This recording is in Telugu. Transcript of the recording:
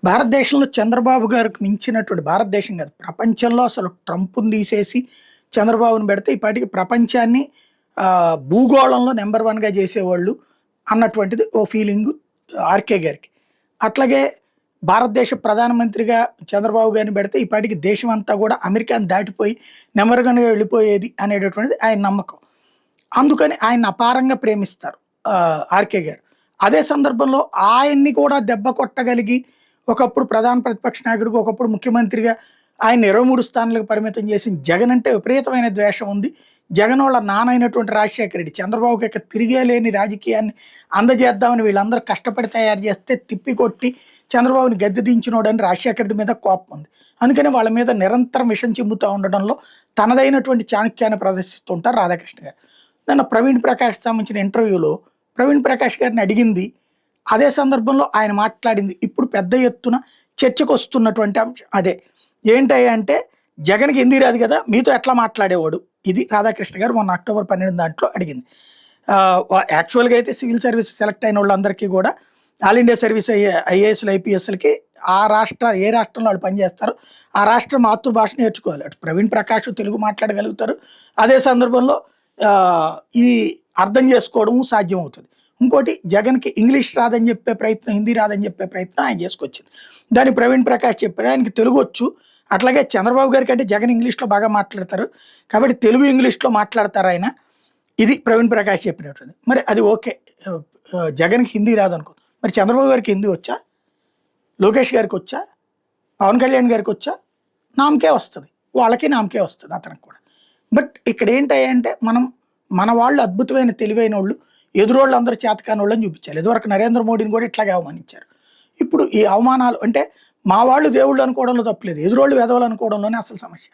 భారతదేశంలో చంద్రబాబు గారికి మించినటువంటి భారతదేశం కాదు. ప్రపంచంలో అసలు ట్రంప్‌ని తీసేసి చంద్రబాబుని పెడితే ఈ పాటికి ప్రపంచాన్ని భూగోళంలో నంబర్ 1గా చేసేవాళ్ళు అన్నటువంటిది ఓ ఫీలింగు ఆర్‌కే గారికి. అట్లాగే భారతదేశ ప్రధానమంత్రిగా చంద్రబాబు గారిని పెడితే ఈ పాటికి దేశమంతా కూడా అమెరికాని దాటిపోయి నంబర్ 1గా వెళ్ళిపోయేది అనేటటువంటిది ఆయన నమ్మకం. అందుకని ఆయన్ని అపారంగా ప్రేమిస్తారు ఆర్‌కే గారు. అదే సందర్భంలో ఆయన్ని కూడా దెబ్బ కొట్టగలిగి ఒకప్పుడు ప్రధాన ప్రతిపక్ష నాయకుడిగా, ఒకప్పుడు ముఖ్యమంత్రిగా ఆయన 23 స్థానాలకు పరిమితం చేసిన జగన్ అంటే విపరీతమైన ద్వేషం ఉంది. జగన్ వాళ్ళ నాన్నైనటువంటి రాజశేఖర రెడ్డి చంద్రబాబుకి ఇక తిరిగే లేని రాజకీయాన్ని అందజేద్దామని వీళ్ళందరూ కష్టపడి తయారు చేస్తే తిప్పికొట్టి చంద్రబాబుని గద్దె దించినోడని రాజశేఖర రెడ్డి మీద కోపం ఉంది. అందుకని వాళ్ళ మీద నిరంతరం విషం చిమ్ముతూ ఉండడంలో తనదైనటువంటి చాణక్యాన్ని ప్రదర్శిస్తుంటారు రాధాకృష్ణ గారు. నిన్న ప్రవీణ్ ప్రకాష్ సంబంధించిన ఇంటర్వ్యూలో ప్రవీణ్ ప్రకాష్ గారిని అడిగింది అదే సందర్భంలో ఆయన మాట్లాడింది ఇప్పుడు పెద్ద ఎత్తున చర్చకు వస్తున్నటువంటి అంశం అదే. ఏంటయ్యా అంటే జగన్‌కి హిందీ రాదు కదా, మీతో ఎట్లా మాట్లాడేవాడు? ఇది రాధాకృష్ణ గారు మొన్న అక్టోబర్ 12 దాంట్లో అడిగింది. యాక్చువల్‌గా అయితే సివిల్ సర్వీస్ సెలెక్ట్ అయిన వాళ్ళందరికీ కూడా ఆల్ ఇండియా సర్వీస్ ఐఏఎస్‌లు, ఐపీఎస్‌లకి ఏ రాష్ట్రంలో వాళ్ళు పనిచేస్తారో ఆ రాష్ట్ర మాతృభాష నేర్చుకోవాలి. అటు ప్రవీణ్ ప్రకాష్ తెలుగు మాట్లాడగలుగుతారు. అదే సందర్భంలో ఈ అర్థం చేసుకోవడం సాధ్యమవుతుంది. ఇంకోటి జగన్‌కి ఇంగ్లీష్ రాదని చెప్పే ప్రయత్నం, హిందీ రాదని చెప్పే ప్రయత్నం ఆయన చేసుకొచ్చింది. దాన్ని ప్రవీణ్ ప్రకాష్ చెప్పాడు. ఆయనకి తెలుగు వచ్చు. అట్లాగే చంద్రబాబు గారికి అంటే జగన్ ఇంగ్లీష్‌లో బాగా మాట్లాడతారు. కాబట్టి తెలుగు, ఇంగ్లీష్‌లో మాట్లాడతారు ఆయన. ఇది ప్రవీణ్ ప్రకాష్ చెప్పినటువంటిది. మరి అది ఓకే. జగన్‌కి హిందీ రాదనుకో. మరి చంద్రబాబు గారికి హిందీ వచ్చా? లోకేష్ గారికి వచ్చా? పవన్ కళ్యాణ్ గారికి వచ్చా? నామకే వస్తది. వాళ్ళకి నామకే వస్తది అతనికి కూడా. బట్ ఇక్కడ ఏంటంటే మన వాళ్ళు అద్భుతమైన తెలివైనోళ్ళు, ఎదురోళ్ళందరూ చేతకానోళ్ళని చూపించాలి. ఇదివరకు నరేంద్ర మోడీని కూడా ఇట్లాగే అవమానించారు. ఇప్పుడు ఈ అవమానాలు అంటే మా వాళ్ళు దేవుళ్ళు అనుకోవడంలో తప్పులేదు. ఎదురోళ్ళు వెధవలు అనుకోవడంలోనే అసలు సమస్య.